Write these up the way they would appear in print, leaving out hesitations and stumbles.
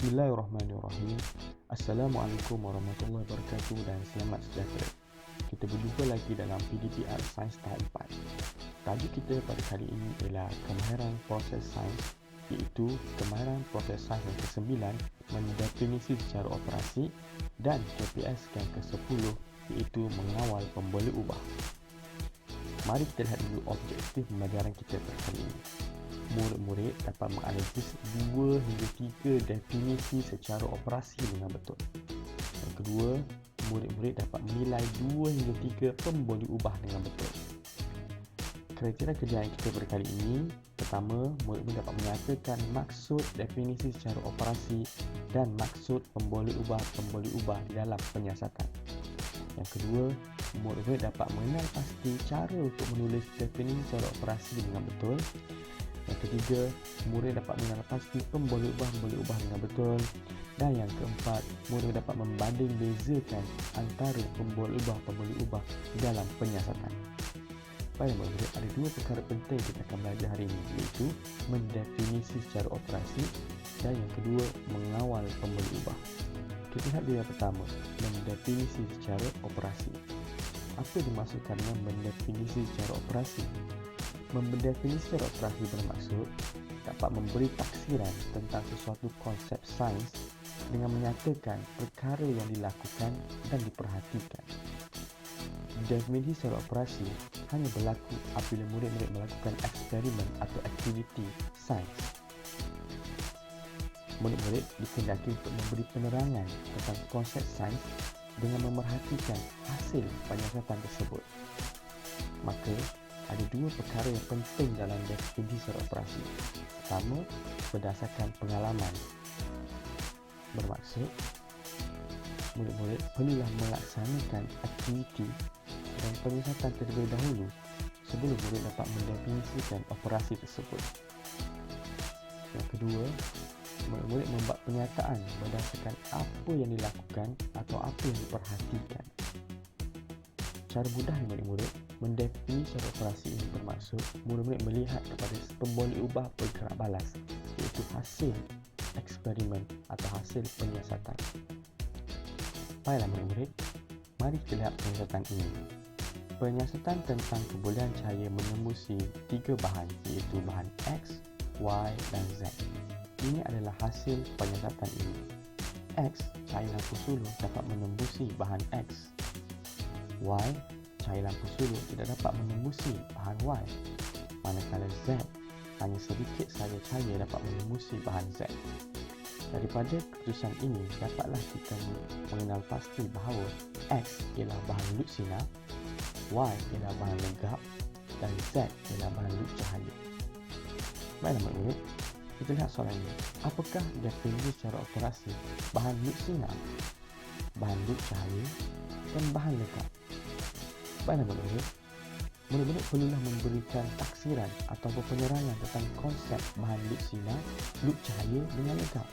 Bismillahirrahmanirrahim. Assalamualaikum warahmatullahi wabarakatuh dan selamat sejahtera. Kita berjumpa lagi dalam PDPR Sains Tahap 4. Tajuk kita pada kali ini ialah kemahiran proses sains, iaitu kemahiran proses sains yang ke-9 mendefinisi secara operasi, dan KPS yang ke-10 iaitu mengawal pemboleh ubah. Mari kita lihat dulu objektif pembelajaran kita pada kali ini. Murid-murid dapat menganalisis 2 hingga 3 definisi secara operasi dengan betul. Yang kedua, murid-murid dapat menilai 2 hingga 3 pemboleh ubah dengan betul. Kriteria kerjaan kita pada kali ini, pertama, murid-murid dapat menyatakan maksud definisi secara operasi dan maksud pemboleh ubah di dalam penyiasatan. Yang kedua, murid-murid dapat mengenal pasti cara untuk menulis definisi secara operasi dengan betul. Yang ketiga, murid dapat mengenal pasti pemboleh ubah dengan betul. Dan yang keempat, murid dapat membanding bezakan antara pemboleh ubah dalam penyiasatan. Baik murid, ada 2 perkara penting kita akan belajar hari ini, iaitu mendefinisi secara operasi dan yang kedua, mengawal pemboleh ubah. Kita lihat dulu yang pertama, mendefinisi secara operasi. Apa dimaksudkan dengan mendefinisi secara operasi? Mendefinisi secara operasi bermaksud dapat memberi taksiran tentang sesuatu konsep sains dengan menyatakan perkara yang dilakukan dan diperhatikan. Definisi secara operasi hanya berlaku apabila murid-murid melakukan eksperimen atau aktiviti sains. Murid-murid dikehendaki untuk memberi penerangan tentang konsep sains dengan memerhatikan hasil penyiasatan tersebut. Maka, ada 2 perkara yang penting dalam definisi secara operasi. Pertama, berdasarkan pengalaman. Bermaksud, murid-murid perlulah melaksanakan aktiviti dan penyiasatan terlebih dahulu sebelum murid dapat mendefinisikan operasi tersebut. Yang kedua, murid-murid membuat pernyataan berdasarkan apa yang dilakukan atau apa yang diperhatikan. Cara mudah murid-murid mendefinisi secara operasi ini bermaksud murid-murid melihat kepada pemboleh ubah bergerak balas, iaitu hasil eksperimen atau hasil penyiasatan. Baiklah murid-murid, mari kita lihat penyiasatan ini. Penyiasatan tentang kebolehan cahaya menembusi 3 bahan, iaitu bahan X, Y dan Z. Ini adalah hasil penyiasatan ini. X, cahaya lampu sulur dapat menembusi bahan X. Y, cahaya lampu sulur tidak dapat menembusi bahan Y. Manakala Z, hanya sedikit sahaja cahaya dapat menembusi bahan Z. Daripada keputusan ini, dapatlah kita mengenal pasti bahawa X ialah bahan lut sinar, Y ialah bahan legap dan Z ialah bahan lut cahaya. Baiklah murid-murid, kita lihat soalan ini. Apakah definisi secara operasi bahan lut sinar, bahan lut cahaya dan bahan legap? Baiklah murid-murid, murid-murid perlulah memberikan taksiran atau penerangan tentang konsep bahan lut sinar, lut cahaya dengan legap.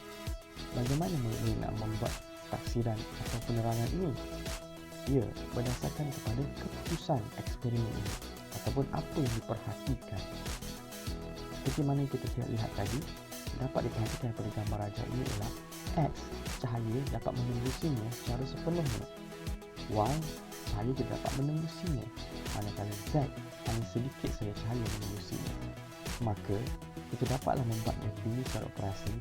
Bagaimana murid-murid nak membuat taksiran atau penerangan ini? Ya, berdasarkan kepada keputusan eksperimen ini ataupun apa yang diperhatikan. Seperti mana yang kita lihat tadi, dapat diperhatikan pada gambar rajah ini ialah X, cahaya dapat menembusinya secara sepenuhnya. Y, cahaya tidak dapat menembusinya. Manakala Z, hanya sedikit saja cahaya menembusinya. Maka, kita dapatlah membuat definisi secara operasi.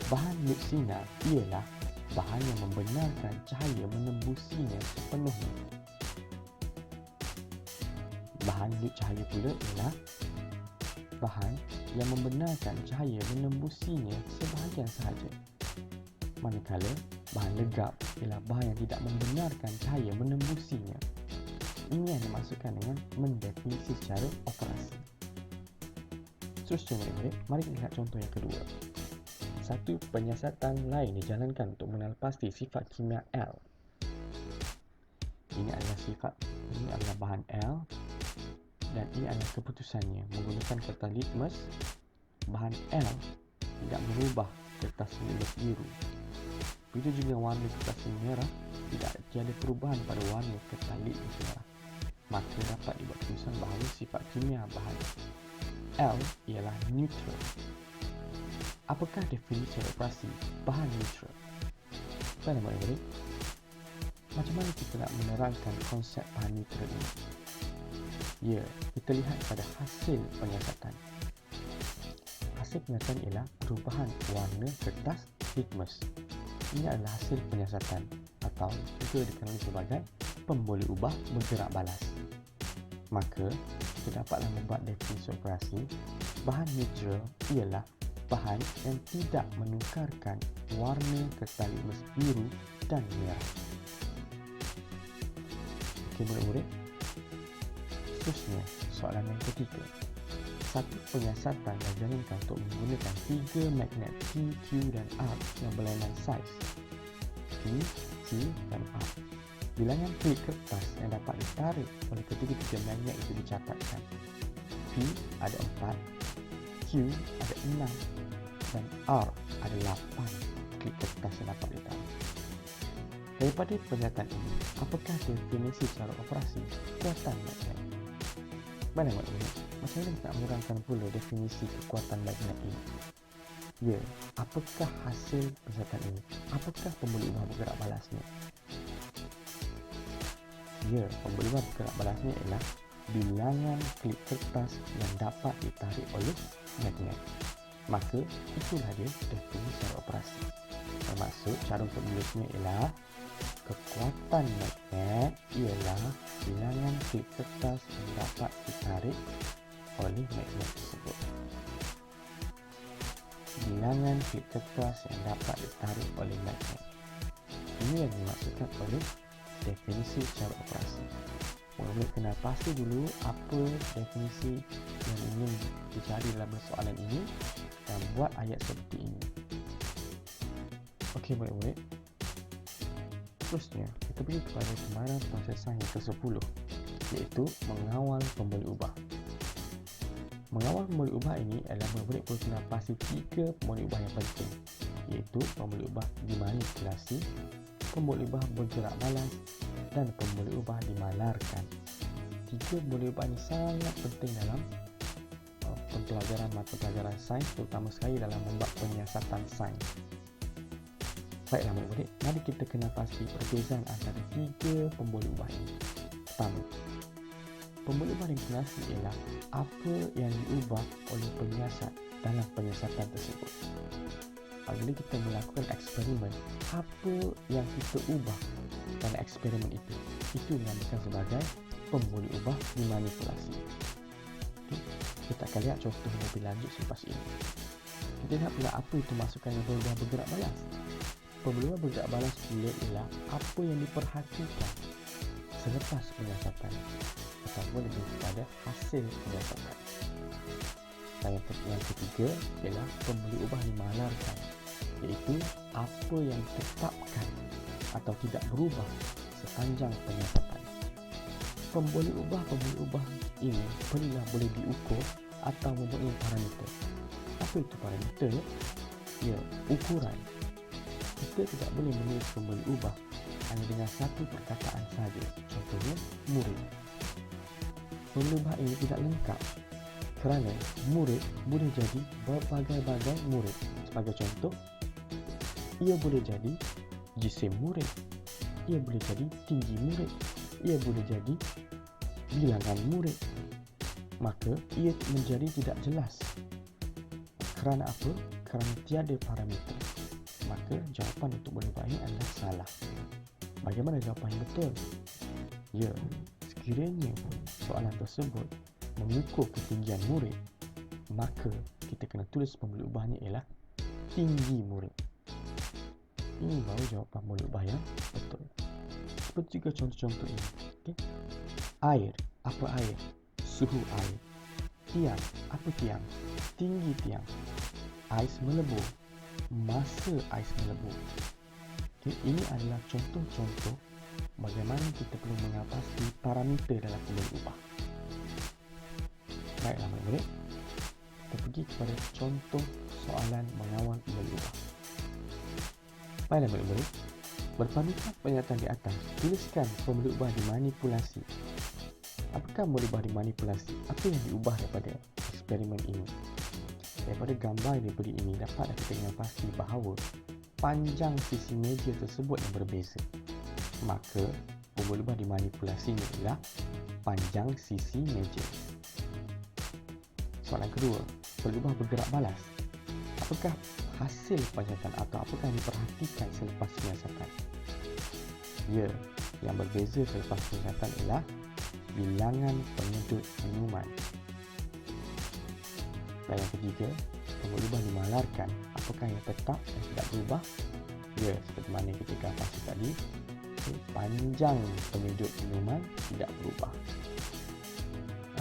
Bahan lut sinar ialah bahan yang membenarkan cahaya menembusinya sepenuhnya. Bahan lut cahaya pula ialah bahan yang membenarkan cahaya menembusinya sebahagian sahaja. Manakala bahan legap ialah bahan yang tidak membenarkan cahaya menembusinya. Ini yang dimaksudkan dengan mendefinisi secara operasi. Seterusnya murid-murid, mari kita lihat contoh yang kedua. Satu penyiasatan lain dijalankan untuk mengenal pasti sifat kimia L. Ini adalah bahan L dan ini adalah keputusannya. Menggunakan kertas litmus, bahan L tidak merubah kertas biru. Begitu juga warna kertas merah, tidak ada perubahan pada warna kertas litmus merah. Maka dapat dibuat keputusan bahawa sifat kimia bahan L ialah neutral. apakah definisi operasi bahan neutral? Baiklah murid-murid, macam mana kita nak menerangkan konsep bahan neutral ini? Ya, kita lihat pada hasil penyiasatan. Hasil penyiasatan ialah perubahan warna kertas litmus. Ini adalah hasil penyiasatan atau juga dikenali sebagai pemboleh ubah bergerak balas. Maka, kita dapatlah membuat definisi operasi bahan neutral ialah bahan yang tidak menukarkan warna kertas litmus biru dan merah. Okey murid-murid, seterusnya soalan yang ketiga. Satu penyiasatan dijalankan untuk menggunakan 3 magnet P, Q dan R yang berlainan saiz. P, Q dan R. Bilangan klik kertas yang dapat ditarik oleh ketiga-tiga magnet itu dicatatkan. P ada 4, Q ada 6 dan R ada 8 klik kertas yang dapat ditarik. Daripada pernyataan ini, apakah definisi secara operasi kekuatan magnet? Baiklah murid-murid, macam mana kita nak mengurangkan pula definisi kekuatan magnet ini? Ya, apakah hasil pernyataan ini? Apakah pemboleh ubah bergerak balasnya? Ya, pemboleh ubah bergerak balasnya ialah bilangan klik kertas yang dapat ditarik oleh magnet. Maka, itulah dia definisi secara operasi. Bermaksud, cara untuk menulisnya ialah kekuatan magnet ialah bilangan klik kertas yang dapat ditarik oleh magnet tersebut. Bilangan klik kertas yang dapat ditarik oleh magnet. Ini yang dimaksudkan oleh definisi secara operasi. Murid-murid kena pasti dulu apa definisi yang ingin dicari dalam soalan ini dan buat ayat seperti ini. Okey murid-murid, seterusnya kita pergi kepada kemahiran penguasaan yang ke-10, iaitu mengawal pemboleh ubah. Mengawal pemboleh ubah ini adalah murid-murid perlu kena pasti 3 pemboleh ubah yang penting, iaitu pemboleh ubah dimanipulasi, pemboleh ubah bergerak balas dan pemboleh ubah dimalarkan. 3 pemboleh ubah ini sangat penting dalam pelajaran mata pelajaran sains, terutama sekali dalam membuat penyiasatan sains. Baiklah murid-murid, mari kita kena pasti perbezaan antara 3 pemboleh ubah ini. Pertama, pemboleh ubah dimanipulasi ialah apa yang diubah oleh penyiasat dalam penyiasatan tersebut. Apabila kita melakukan eksperimen, apa yang kita ubah dalam eksperimen itu dinamakan sebagai pemboleh ubah dimanipulasi. Okay. Kita akan lihat contoh lebih lanjut selepas ini. Kita lihat pula apa itu masukan yang pemboleh ubah bergerak balas. Pemboleh ubah bergerak balas pula ialah apa yang diperhatikan selepas penyiasatan ataupun lebih kepada hasil penyiasatan. Dan yang ketiga ialah pemboleh ubah dimalarkan, iaitu apa yang ditetapkan atau tidak berubah sepanjang penyiasatan. Pemboleh ubah ini perlulah boleh diukur atau mempunyai parameter. Apa itu parameter? Ya, ukuran. Kita tidak boleh menulis pemboleh ubah hanya dengan satu perkataan saja. Contohnya, murid. Pemboleh ubah ini tidak lengkap kerana murid boleh jadi berbagai-bagai murid. Sebagai contoh, ia boleh jadi jisim murid, ia boleh jadi tinggi murid, ia boleh jadi bilangan murid. Maka ia menjadi tidak jelas. Kerana apa? Kerana tiada parameter. Maka jawapan untuk pemboleh ubah ini adalah salah. Bagaimana jawapan yang betul? Ya, sekiranya soalan tersebut mengukur ketinggian murid, maka kita kena tulis pemboleh ubahnya ialah tinggi murid. Ini baru jawapan pemboleh ubah yang betul. Seperti juga contoh-contoh ini. Okay. Air, apa air? Suhu air. Tiang, apa tiang? Tinggi tiang. Ais melebur, masa ais melebur. Okay. Ini adalah contoh-contoh bagaimana kita perlu mengapasi parameter dalam pemboleh ubah. Baiklah murid-murid, kita pergi kepada contoh soalan mengawal pemboleh ubah. Baiklah murid-murid, berpandukan pernyataan di atas, tuliskan pemboleh ubah dimanipulasi. Apakah pemboleh ubah dimanipulasi? Apa yang diubah daripada eksperimen ini? Daripada gambar yang diberi ini, dapat kita dengan pasti bahawa panjang sisi meja tersebut yang berbeza. Maka, pembuluh ubah dimanipulasinya ialah panjang sisi meja. Soalan kedua, pembuluh ubah bergerak balas. Apakah hasil penyiasatan atau apakah yang diperhatikan selepas penyiasatan? Ya, yang berbeza selepas penyiasatan ialah bilangan penyedut minuman. Dan yang ketiga, pembuluh ubah dimalarkan. Apakah yang tetap dan tidak berubah? Ya, seperti mana kita gambarkan tadi, panjang penyedut minuman tidak berubah.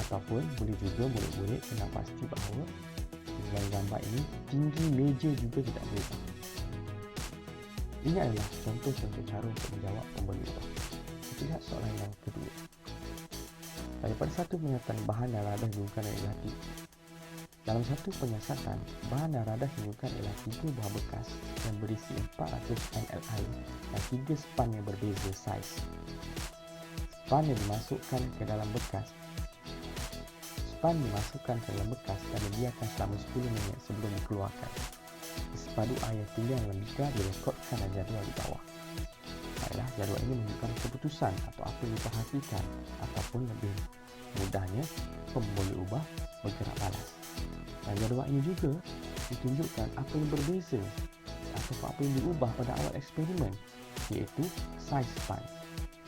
Ataupun boleh juga murid-murid kena pasti bahawa dalam gambar ini tinggi meja juga tidak berubah. Ini adalah contoh-contoh cara untuk menjawab pembuluh ubah. Kita lihat soalan yang kedua. Daripada satu penyiasatan bahan dan radah dihubungkan ialah dalam satu penyiasatan, bahan dan radah dihubungkan ialah 3 buah bekas yang berisi 400 ml air dan 3 span yang berbeza saiz. Span yang dimasukkan ke dalam bekas dan dibiarkan selama 10 minit sebelum dikeluarkan. Isi padu air tinggal dalam bikar direkodkan dalam jadual di bawah. Baiklah, jadual ini menunjukkan keputusan atau apa yang diperhatikan ataupun lebih mudahnya pembuluh ubah bergerak balas. Dan jadual ini juga ditunjukkan apa yang berbeza atau apa yang diubah pada awal eksperimen, iaitu saiz span.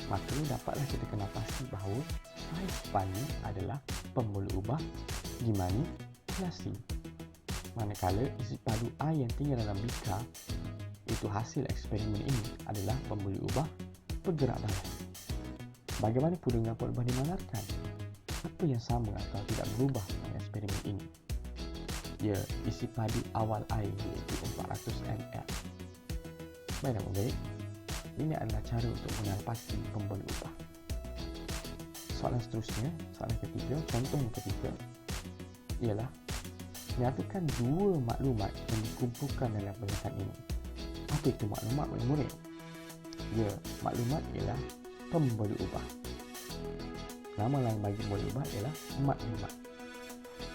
Maka dapatlah kita kena pasti bahawa saiz span ini adalah pembuluh ubah dimanipulasi. Manakala isi padu air yang tinggal dalam bikar, iaitu hasil eksperimen ini adalah pembuluh ubah bergerak balas. Bagaimana pula dengan pembuluh ubah dimalarkan? Apa yang sama atau tidak berubah dalam eksperimen ini? Ya, isi padu awal air iaitu 400 ml. Baiklah murid, ini adalah cara untuk mengenal pasti pembuluh ubah. Soalan seterusnya, soalan ketiga, contoh yang ketiga ialah nyatakan 2 maklumat yang dikumpulkan dalam penyiasatan ini. Apa itu maklumat murid? Ya, maklumat ialah pembuluh ubah. Nama lain bagi pembuluh ubah ialah maklumat.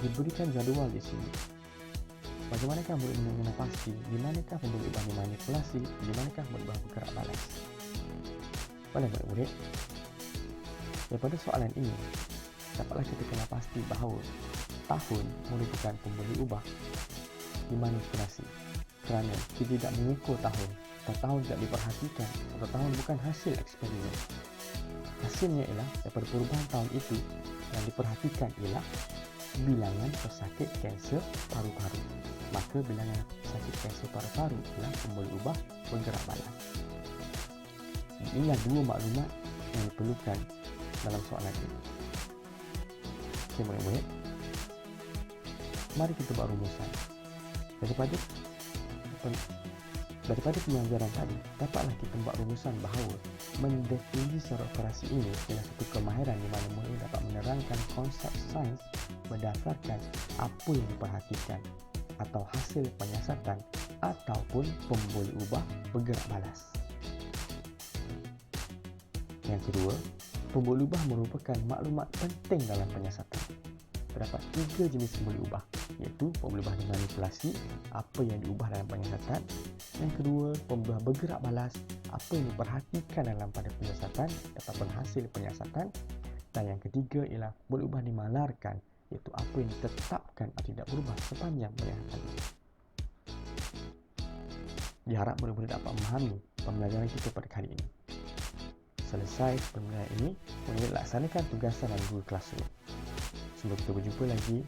Diberikan jadual di sini. Bagaimanakah murid mengenal pasti di manakah pembuluh ubah dimanipulasi, di manakah pembuluh ubah bergerak balas? Boleh murid-murid? Daripada soalan ini, dapatlah kita kena pasti bahawa tahun merupakan pembuluh ubah dimanipulasi kerana kita tidak mengukur tahun atau tahun tidak diperhatikan atau tahun bukan hasil eksperimen. Hasilnya ialah daripada perubahan tahun itu yang diperhatikan ialah bilangan pesakit kanser paru-paru. Maka bilangan pesakit kanser paru-paru ialah pembuluh ubah bergerak balas. Inilah 2 maklumat yang diperlukan dalam soalan ini. Okey murid-murid, mari kita buat rumusan. Daripada pembelajaran tadi, dapatlah kita buat rumusan bahawa mendefinisi secara operasi ini ialah satu kemahiran di mana murid dapat menerangkan konsep sains berdasarkan apa yang diperhatikan atau hasil penyiasatan ataupun pembuluh ubah bergerak balas. Yang kedua, pembuluh ubah merupakan maklumat penting dalam penyiasatan. Terdapat 3 jenis pembuluh ubah, iaitu pembuluh ubah dimanipulasi, apa yang diubah dalam penyiasatan. Yang kedua, pembuluh ubah bergerak balas, apa yang diperhatikan dalam pada penyiasatan ataupun hasil penyiasatan. Dan yang ketiga ialah pembuluh ubah dimalarkan, iaitu apa yang ditetapkan atau tidak berubah sepanjang penyiasatan. Diharap murid-murid dapat memahami pembelajaran kita pada kali ini. Selesai pembelajaran ini, murid laksanakan tugasan dalam Google Classroom. Sebelum kita berjumpa lagi,